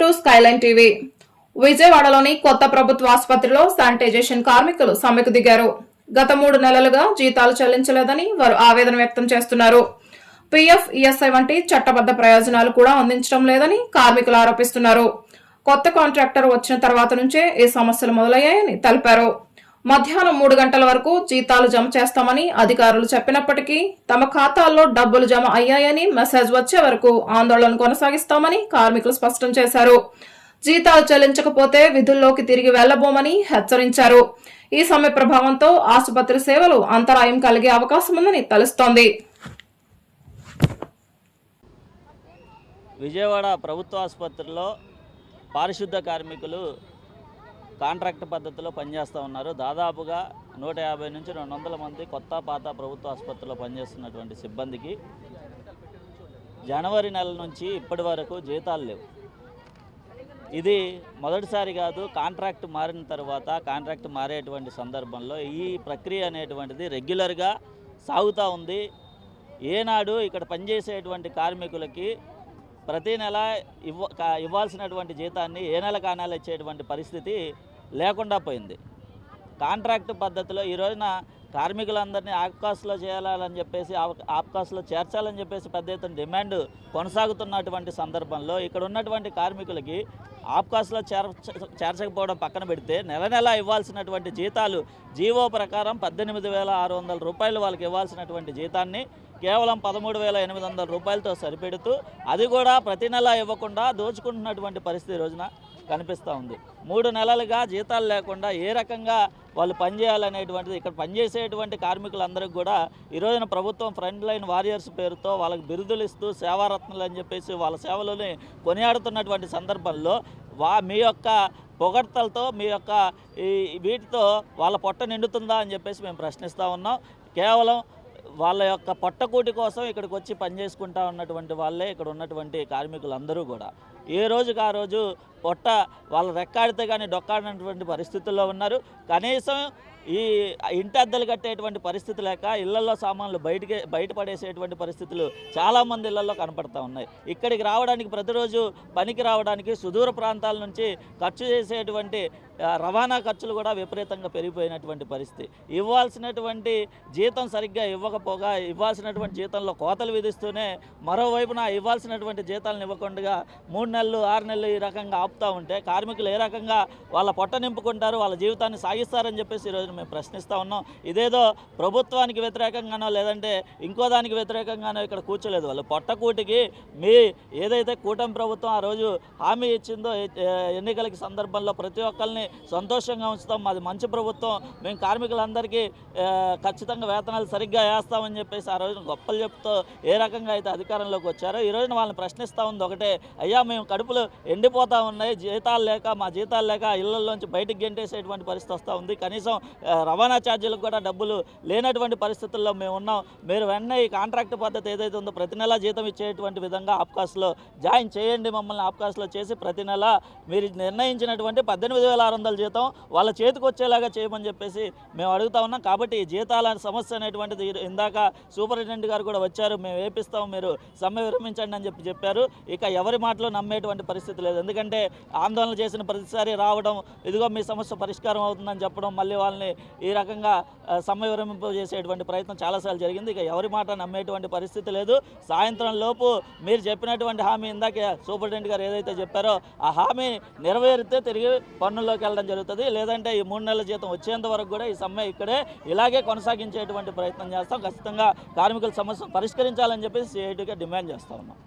To Skyline TV. విజయవాడలోని కొత్త ప్రభుత్వ ఆసుపత్రిలో శానిటైజేషన్ కార్మికులు సమ్మెకు దిగారు. గత 3 నెలలుగా జీతాలు చెల్లించలేదని వారు ఆవేదన వ్యక్తం చేస్తున్నారు. పీఎఫ్, ఈఎస్ఐ వంటి చట్టబద్ధ ప్రయోజనాలు కూడా అందించడం లేదని కార్మికులు ఆరోపిస్తున్నారు. కొత్త కాంట్రాక్టర్ వచ్చిన తర్వాత నుంచే ఈ సమస్యలు మొదలయ్యాయని తెలిపారు. మధ్యాహ్నం 3 గంటల వరకు జీతాలు జమ చేస్తామని అధికారులు చెప్పినప్పటికీ తమ ఖాతాల్లో డబ్బులు జమ అయ్యాయని మెసేజ్ వచ్చే వరకు ఆందోళన కొనసాగిస్తామని కార్మికులు స్పష్టం చేశారు. జీతాలు చెల్లించకపోతే విధుల్లోకి తిరిగి వెళ్లబోమని హెచ్చరించారు. ఈ సమ్మె ప్రభావంతో ఆసుపత్రి సేవలు అంతరాయం కలిగే అవకాశం ఉందని తెలుస్తోంది. విజయవాడ ప్రభుత్వ ఆసుపత్రిలో పారిశుద్ధ కార్మికులు కాంట్రాక్ట్ పద్ధతిలో పనిచేస్తూ ఉన్నారు. దాదాపుగా 150 నుంచి 200 మంది కొత్త పాత ప్రభుత్వ ఆసుపత్రిలో పనిచేస్తున్నటువంటి సిబ్బందికి జనవరి నెల నుంచి ఇప్పటి వరకు జీతాలు లేవు. ఇది మొదటిసారి కాదు. కాంట్రాక్ట్ మారిన తర్వాత కాంట్రాక్ట్ మారేటువంటి సందర్భంలో ఈ ప్రక్రియ అనేటువంటిది రెగ్యులర్గా సాగుతూ ఉంది. ఏనాడు ఇక్కడ పనిచేసేటువంటి కార్మికులకి ప్రతి నెల ఇవ్వాల్సినటువంటి జీతాన్ని ఏ నెలకు ఆ నెల ఇచ్చేటువంటి పరిస్థితి లేకుండా పోయింది. కాంట్రాక్ట్ పద్ధతిలో ఈ రోజున కార్మికులందరినీ ఆప్కాస్లో చేయాలని చెప్పేసి ఆప్కాస్లో చేర్చాలని చెప్పేసి పెద్ద ఎత్తున డిమాండ్ కొనసాగుతున్నటువంటి సందర్భంలో ఇక్కడ ఉన్నటువంటి కార్మికులకి ఆప్కాస్లో చేర్చకపోవడం పక్కన పెడితే నెల నెల ఇవ్వాల్సినటువంటి జీతాలు జీవో ప్రకారం 18,600 రూపాయలు వాళ్ళకి ఇవ్వాల్సినటువంటి జీతాన్ని కేవలం 13,800 రూపాయలతో సరిపెడుతూ అది కూడా ప్రతి నెల ఇవ్వకుండా దోచుకుంటున్నటువంటి పరిస్థితి రోజున కనిపిస్తూ ఉంది. 3 నెలలుగా జీతాలు లేకుండా ఏ రకంగా వాళ్ళు పనిచేయాలనేటువంటిది ఇక్కడ పనిచేసేటువంటి కార్మికులందరికీ కూడా ఈ రోజున ప్రభుత్వం ఫ్రంట్ లైన్ వారియర్స్ పేరుతో వాళ్ళకి బిరుదులు ఇస్తూ సేవారత్నాలు అని చెప్పేసి వాళ్ళ సేవలని కొనియాడుతున్నటువంటి సందర్భంలో మీ యొక్క పొగడ్తలతో మీ యొక్క వీటితో వాళ్ళ పొట్ట నిండుతుందా అని చెప్పేసి మేము ప్రశ్నిస్తూ ఉన్నాం. కేవలం వాళ్ళ యొక్క పొట్టకూటి కోసం ఇక్కడికి వచ్చి పనిచేసుకుంటా ఉన్నటువంటి వాళ్ళే ఇక్కడ ఉన్నటువంటి కార్మికులందరూ కూడా ఏ రోజుకి ఆ రోజు పొట్ట వాళ్ళు రెక్కాడితే కానీ డొక్కాడినటువంటి పరిస్థితుల్లో ఉన్నారు. కనీసం ఈ ఇంటి అద్దెలు కట్టేటువంటి పరిస్థితి లేక ఇళ్లలో సామాన్లు బయటపడేసేటువంటి పరిస్థితులు చాలామంది ఇళ్లలో కనపడతా ఉన్నాయి. ఇక్కడికి రావడానికి ప్రతిరోజు పనికి రావడానికి సుదూర ప్రాంతాల నుంచి ఖర్చు చేసేటువంటి రవాణా ఖర్చులు కూడా విపరీతంగా పెరిగిపోయినటువంటి పరిస్థితి. ఇవ్వాల్సినటువంటి జీతం సరిగ్గా ఇవ్వకపోగా ఇవ్వాల్సినటువంటి జీతంలో కోతలు విధిస్తూనే మరోవైపున ఇవ్వాల్సినటువంటి జీతాలను ఇవ్వకుండా 3 నెలలు 6 నెలలు ఈ రకంగా ఆపుతూ ఉంటే కార్మికులు ఏ రకంగా వాళ్ళ పొట్ట నింపుకుంటారు, వాళ్ళ జీవితాన్ని సాగిస్తారని చెప్పేసి ఈరోజు మేము ప్రశ్నిస్తూ ఉన్నాం. ఇదేదో ప్రభుత్వానికి వ్యతిరేకంగానో లేదంటే ఇంకో దానికి వ్యతిరేకంగానో ఇక్కడ కూర్చోలేదు. వాళ్ళు పొట్టకూటికి ఏదైతే కూటమి ప్రభుత్వం ఆ రోజు హామీ ఇచ్చిందో ఎన్నికలకి సందర్భంలో ప్రతి ఒక్కరిని సంతోషంగా ఉంచుతాం, మాది మంచి ప్రభుత్వం, మేము కార్మికులందరికీ ఖచ్చితంగా వేతనాలు సరిగ్గా వేస్తామని చెప్పేసి ఆ రోజున గొప్పలు చెప్తూ ఏ రకంగా అయితే అధికారంలోకి వచ్చారో ఈ రోజున వాళ్ళని ప్రశ్నిస్తూ ఉంది ఒకటే, అయ్యా మేము కడుపులు ఎండిపోతూ ఉన్నాయి, జీతాలు లేక మా జీతాలు లేక ఇళ్లలోంచి బయటికి గెంటేసేటువంటి పరిస్థితి వస్తూ ఉంది, కనీసం రవాణా ఛార్జీలకు కూడా డబ్బులు లేనటువంటి పరిస్థితుల్లో మేము ఉన్నాం, మీరు వెంటనే ఈ కాంట్రాక్ట్ పద్ధతి ఏదైతే ఉందో ప్రతి నెల జీతం ఇచ్చేటువంటి విధంగా ఆప్కాస్లో జాయిన్ చేయండి, మమ్మల్ని ఆప్కాస్లో చేసి ప్రతి నెల మీరు నిర్ణయించినటువంటి 18,600 జీతం వాళ్ళ చేతికి వచ్చేలాగా చేయమని చెప్పేసి మేము అడుగుతా ఉన్నాం. కాబట్టి ఈ జీతాల సమస్య అనేటువంటిది ఇందాక సూపరింటెండెంట్ గారు కూడా వచ్చారు, మేము వేపిస్తాం, మీరు సమ్మె విరమించండి అని చెప్పారు. ఇక ఎవరి మాటలో నమ్మేటువంటి పరిస్థితి లేదు. ఎందుకంటే ఆందోళన చేసిన ప్రతిసారి రావడం, ఇదిగో మీ సమస్య పరిష్కారం అవుతుందని చెప్పడం, మళ్ళీ వాళ్ళని ఈ రకంగా సమ్మె విరమింపు చేసేటువంటి ప్రయత్నం చాలాసార్లు జరిగింది. ఇక ఎవరి మాట నమ్మేటువంటి పరిస్థితి లేదు. సాయంత్రం లోపు మీరు చెప్పినటువంటి హామీ ఇందాక సూపరింటెండెంట్ గారు ఏదైతే చెప్పారో ఆ హామీ నెరవేరితే తిరిగి పన్నుల్లోకి వెళ్ళడం జరుగుతుంది. లేదంటే ఈ 3 నెలల జీతం వచ్చేంత వరకు కూడా ఈ సమ్మె ఇక్కడే ఇలాగే కొనసాగించేటువంటి ప్రయత్నం చేస్తాం. ఖచ్చితంగా కార్మికుల సమస్యను పరిష్కరించాలని చెప్పేసి సిఐటిగా డిమాండ్ చేస్తా ఉన్నాం.